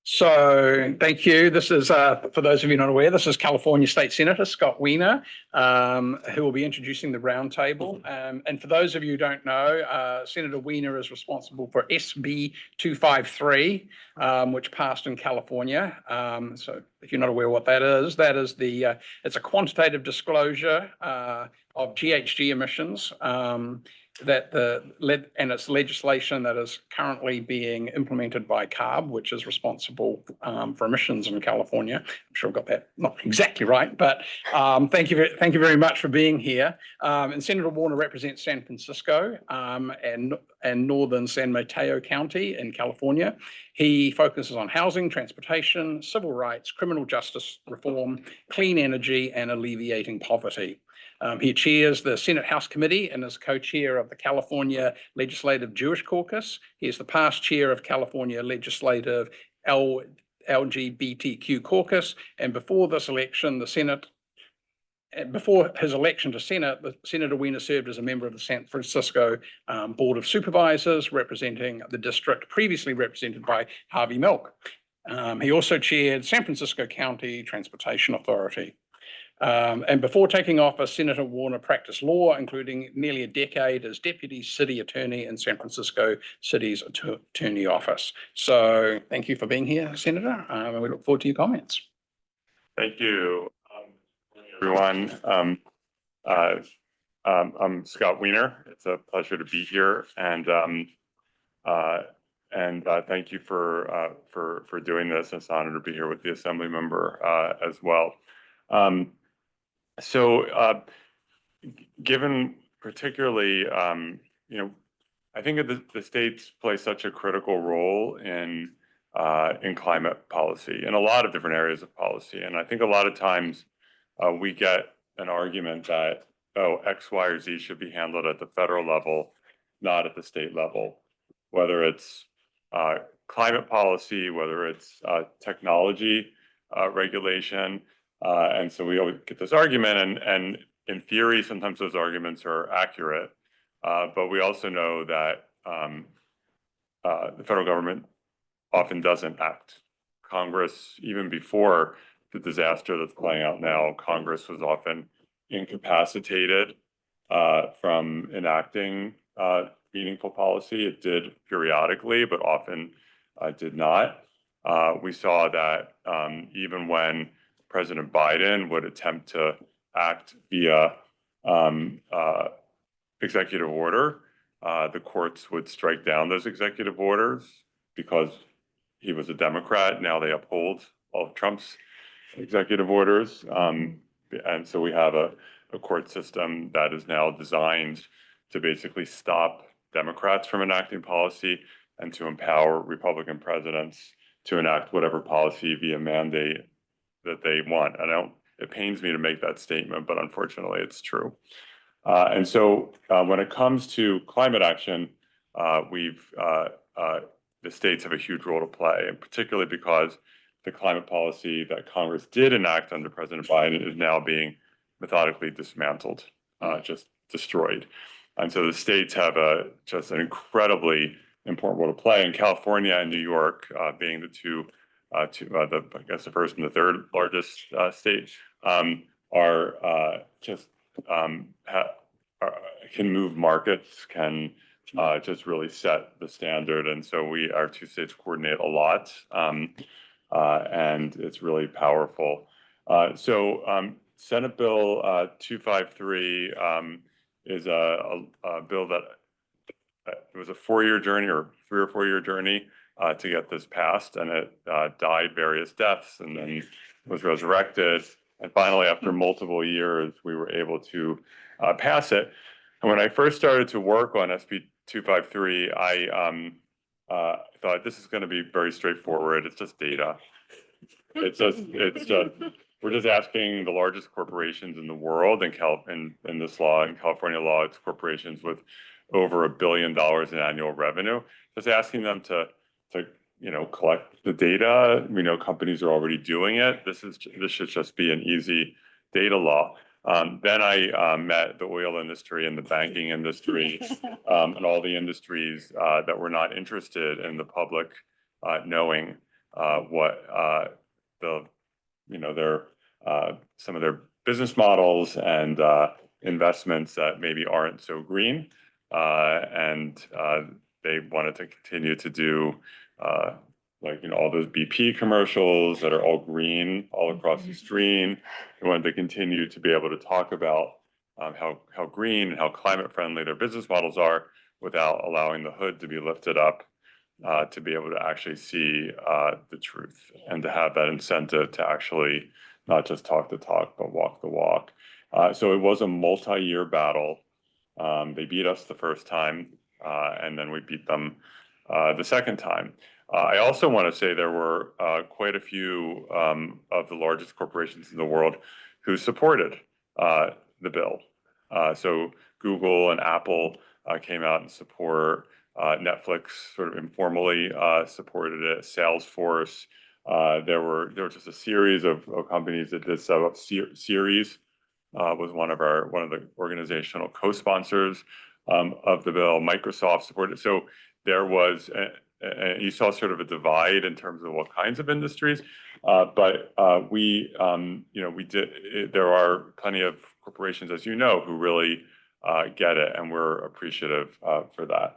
So thank you. This is, for those of you not aware, this is California State Senator Scott Weiner, who will be introducing the roundtable. And for those of you who don't know, Senator Weiner is responsible for SB 253, which passed in California. So if you're not aware what that is it's a quantitative disclosure of GHG emissions. And it's legislation that is currently being implemented by CARB, which is responsible for emissions in California. I'm sure I've got that not exactly right, but thank you very much for being here. And Senator Weiner represents San Francisco and northern San Mateo County in California. He focuses on housing, transportation, civil rights, criminal justice reform, clean energy, and alleviating poverty. He chairs the Senate House Committee and is co-chair of the California Legislative Jewish Caucus. He is the past chair of California Legislative LGBTQ Caucus. And before this election, before his election to Senate, Senator Weiner served as a member of the San Francisco Board of Supervisors, representing the district previously represented by Harvey Milk. He also chaired San Francisco County Transportation Authority. And before taking office, Senator Weiner practiced law, including nearly a decade as Deputy City Attorney in San Francisco City's Attorney Office. So thank you for being here, Senator, and we look forward to your comments. Thank you, everyone. I'm Scott Weiner. It's a pleasure to be here, and thank you for doing this. It's an honor to be here with the Assembly member as well. Given particularly, I think the states play such a critical role in climate policy in a lot of different areas of policy. And I think a lot of times we get an argument that, oh, X, Y, or Z should be handled at the federal level, not at the state level, whether it's climate policy, whether it's technology regulation. And so we always get this argument, and in theory, sometimes those arguments are accurate. But we also know that the federal government often doesn't act. Congress, even before the disaster that's playing out now, Congress was often incapacitated from enacting meaningful policy. It did periodically, but often did not. We saw that even when President Biden would attempt to act via executive order, the courts would strike down those executive orders because he was a Democrat. Now they uphold all of Trump's executive orders. And so we have a court system that is now designed to basically stop Democrats from enacting policy and to empower Republican presidents to enact whatever policy via mandate that they want. It pains me to make that statement, but unfortunately it's true. And so when it comes to climate action, the states have a huge role to play, and particularly because the climate policy that Congress did enact under President Biden is now being methodically dismantled, just destroyed. And so the states have just an incredibly important role to play. In California and New York, being the two, I guess the first and the third largest state, can move markets, can just really set the standard. And so our two states coordinate a lot, and it's really powerful. Senate Bill 253 is a bill that it was a 4-year journey, or 3 or 4 year journey to get this passed, and it died various deaths and then was resurrected. And finally, after multiple years, we were able to pass it. And when I first started to work on SB 253, I thought this is going to be very straightforward. It's just data. We're just asking the largest corporations in the world, in this law, in California law, it's corporations with over $1 billion in annual revenue, just asking them to collect the data. We know companies are already doing it. This should just be an easy data law. Then I met the oil industry and the banking industry and all the industries that were not interested in the public knowing what their some of their business models and investments that maybe aren't so green, and they wanted to continue to do all those BP commercials that are all green all across the screen. They wanted to continue to be able to talk about how green and how climate friendly their business models are without allowing the hood to be lifted up to be able to actually see the truth and to have that incentive to actually not just talk the talk, but walk the walk. So it was a multi-year battle. They beat us the first time, and then we beat them the second time. I also want to say there were quite a few of the largest corporations in the world who supported the bill. So Google and Apple came out in support. Netflix sort of informally supported it. Salesforce. There were just a series of companies that did set up. Series was one of the organizational co-sponsors of the bill. Microsoft supported. So there was you saw sort of a divide in terms of what kinds of industries, but we did. There are plenty of corporations, as you know, who really get it, and we're appreciative for that.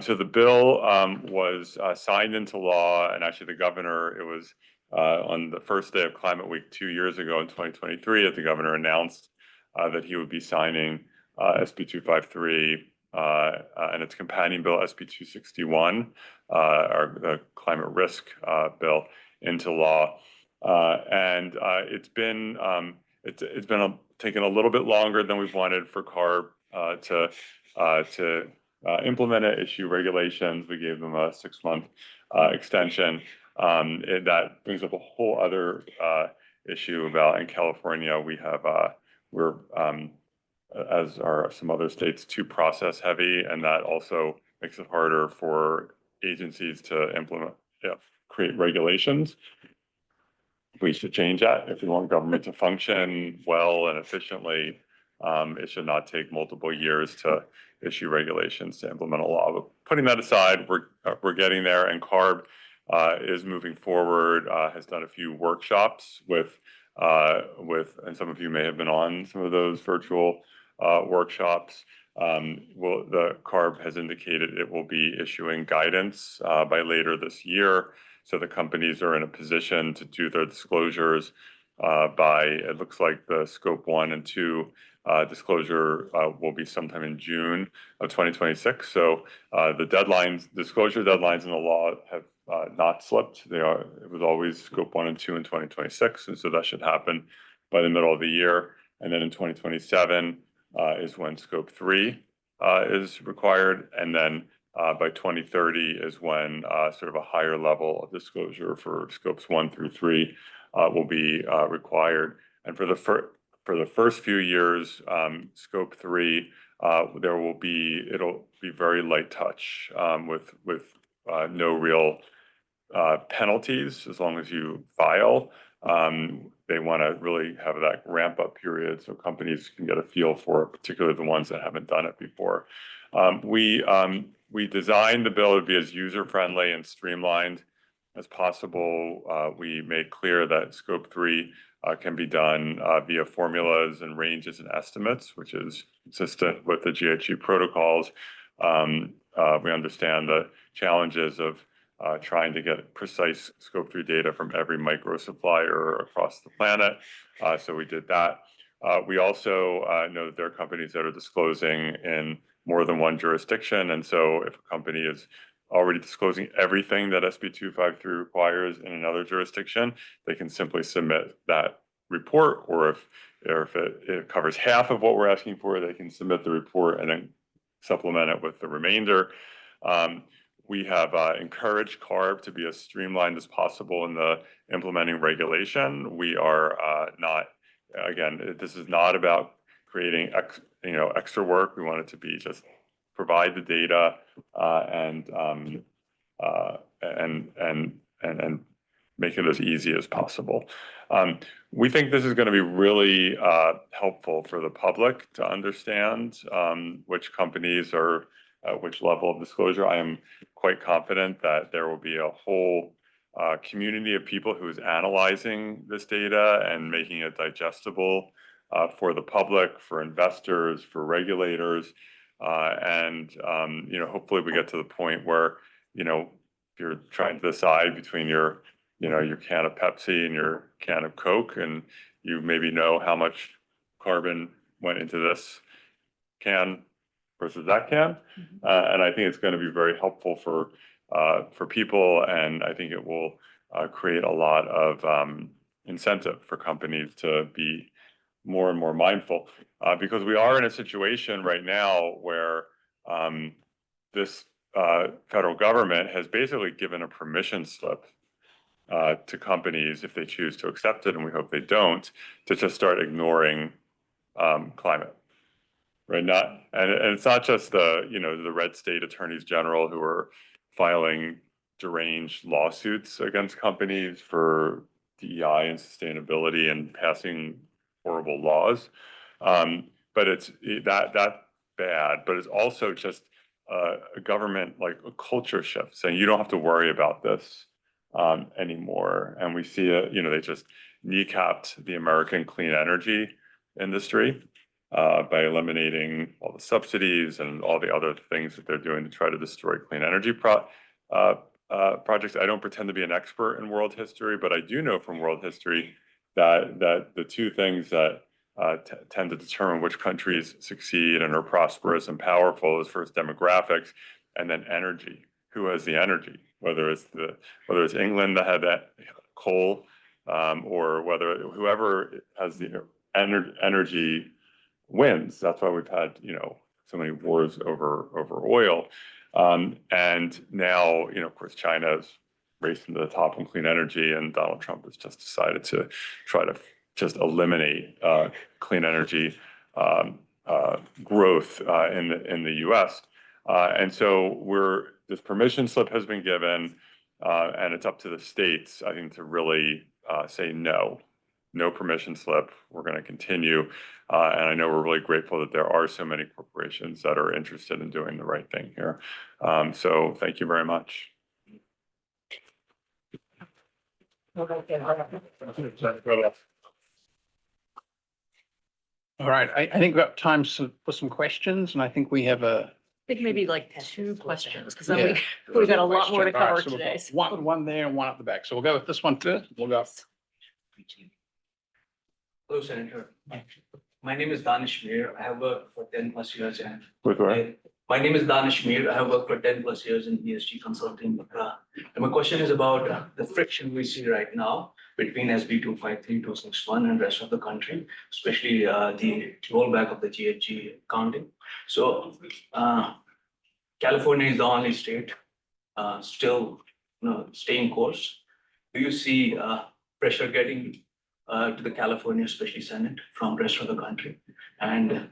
So the bill was signed into law, and actually the governor, it was on the first day of Climateweek 2 years ago in 2023 that the governor announced that he would be signing SB 253 and its companion bill SB 261, the climate risk bill, into law. And it's been taken a little bit longer than we've wanted for CARB to implement it, issue regulations. We gave them a 6-month extension. That brings up a whole other issue about in California. We're as are some other states, too process heavy, and that also makes it harder for agencies to create regulations. We should change that. If we want government to function well and efficiently, it should not take multiple years to issue regulations to implement a law. But putting that aside, we're getting there, and CARB is moving forward. Has done a few workshops with, and some of you may have been on some of those virtual workshops. The CARB has indicated it will be issuing guidance by later this year, so the companies are in a position to do their disclosures by, it looks like the scope 1 and 2 disclosure will be sometime in June of 2026. So the disclosure deadlines in the law have not slipped. It was always scope 1 and 2 in 2026, and so that should happen by the middle of the year. And then in 2027 is when scope 3 is required, and then by 2030 is when sort of a higher level of disclosure for scopes 1 through 3 will be required. And for the first few years, scope 3, it'll be very light touch with no real penalties as long as you file. They want to really have that ramp up period so companies can get a feel for it, particularly the ones that haven't done it before. We designed the bill to be as user friendly and streamlined as possible. We made clear that scope 3 can be done via formulas and ranges and estimates, which is consistent with the GHG protocols. We understand the challenges of trying to get precise scope 3 data from every micro supplier across the planet. So we did that. We also know that there are companies that are disclosing in more than one jurisdiction. And so if a company is already disclosing everything that SB 253 requires in another jurisdiction, they can simply submit that report, or if it covers half of what we're asking for, they can submit the report and then supplement it with the remainder. We have encouraged CARB to be as streamlined as possible in the implementing regulation. We are not, again, this is not about creating extra work. We want it to be just provide the data and make it as easy as possible. We think this is going to be really helpful for the public to understand which companies are which level of disclosure. I am quite confident that there will be a whole community of people who is analyzing this data and making it digestible for the public, for investors, for regulators. Hopefully we get to the point where, if you're trying to decide between your can of Pepsi and your can of Coke, and you maybe know how much carbon went into this can versus that can. And I think it's going to be very helpful for people, and I think it will create a lot of incentive for companies to be more and more mindful, because we are in a situation right now where this federal government has basically given a permission slip to companies, if they choose to accept it, and we hope they don't, to just start ignoring climate. Right? And it's not just the red state attorneys general who are filing deranged lawsuits against companies for DEI and sustainability and passing horrible laws. But it's that bad, but it's also just a government, like a culture shift, saying you don't have to worry about this anymore. And we see it, they just kneecapped the American clean energy industry by eliminating all the subsidies and all the other things that they're doing to try to destroy clean energy projects. I don't pretend to be an expert in world history, but I do know from world history that the two things that tend to determine which countries succeed and are prosperous and powerful is first demographics, and then energy. Who has the energy? Whether it's England that had that coal, or whether whoever has the energy wins. That's why we've had so many wars over oil, and now of course China's racing to the top in clean energy, and Donald Trump has just decided to try to just eliminate clean energy growth in the U.S. And so this permission slip has been given, and it's up to the states, I think, to really say no permission slip. We're going to continue. And I know we're really grateful that there are so many corporations that are interested in doing the right thing here. So thank you very much. All right, I think we've got time for some questions, and I think we have I think maybe like 2 questions, because then Yeah. we've got a lot more to All right, cover so we've today. got one there and one at the back. So we'll go with this one first. We'll go. Hello, Senator. My name is Danish Mir. I have worked for 10 plus years. With where? My name is Danish Mir. I have worked for 10 plus years in ESG consulting. And my question is about the friction we see right now between SB 253, 261 and rest of the country, especially the rollback of the GHG accounting. So California is the only state still staying course. Do you see pressure getting to the California, especially Senate, from rest of the country? And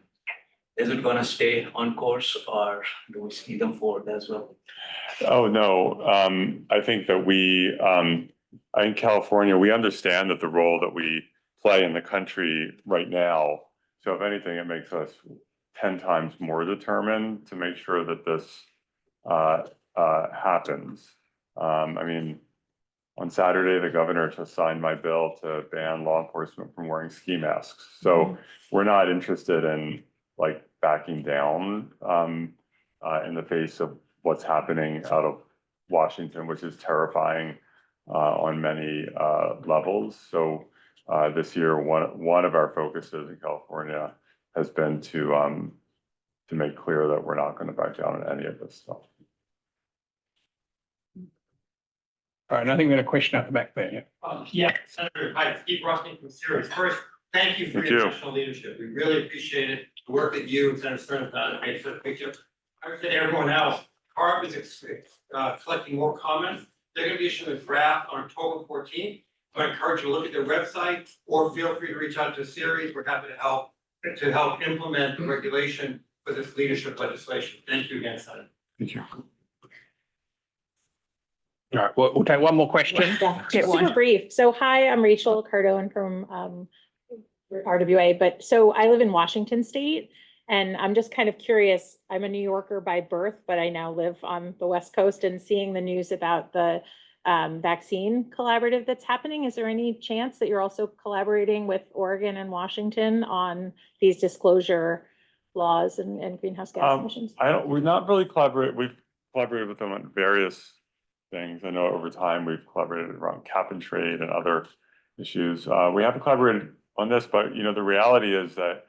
is it going to stay on course, or do we see them forward as well? Oh, no. I think that in California, we understand that the role that we play in the country right now. So if anything, it makes us 10 times more determined to make sure that this happens. I mean, on Saturday, the governor just signed my bill to ban law enforcement from wearing ski masks. So we're not interested in backing down in the face of what's happening out of Washington, which is terrifying on many levels. So this year, one of our focuses in California has been to make clear that we're not going to back down on any of this stuff. All right, I think we had a question at the back there. Yeah, Senator, hi, Steve Ruskin from Sirius. First, thank you for Thank your you. additional leadership. We really appreciate it. The work that you and Senator Stern have done makes a picture. I would say to everyone else, CARB is collecting more comments. They're going to be issuing a draft on October 14th. I encourage you to look at their website, or feel free to reach out to Sirius. We're happy to help implement the regulation for this leadership legislation. Thank you again, Senator. Thank you. All right, we'll take one more question. Get Super one. brief. So hi, I'm Rachel Cardone from RWA, but so I live in Washington State, and I'm just kind of curious. I'm a New Yorker by birth, but I now live on the West Coast, and seeing the news about the vaccine collaborative that's happening. Is there any chance that you're also collaborating with Oregon and Washington on these disclosure laws and greenhouse gas emissions? we're not really we've collaborated with them on various things. I know over time we've collaborated around cap and trade and other issues. We haven't collaborated on this, but you know, the reality is that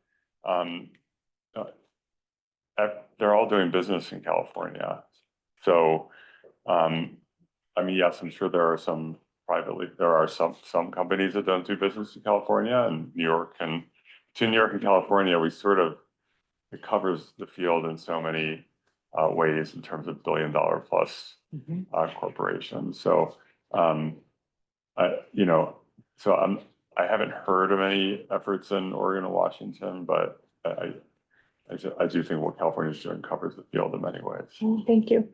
they're all doing business in California. So, I mean, yes, I'm sure there are some some companies that don't do business in California and New York, and to New York and California, it covers the field in so many ways in terms of billion-dollar plus corporations. So, you know, I haven't heard of any efforts in Oregon or Washington, but I do think what California is doing covers the field in many ways. Thank you.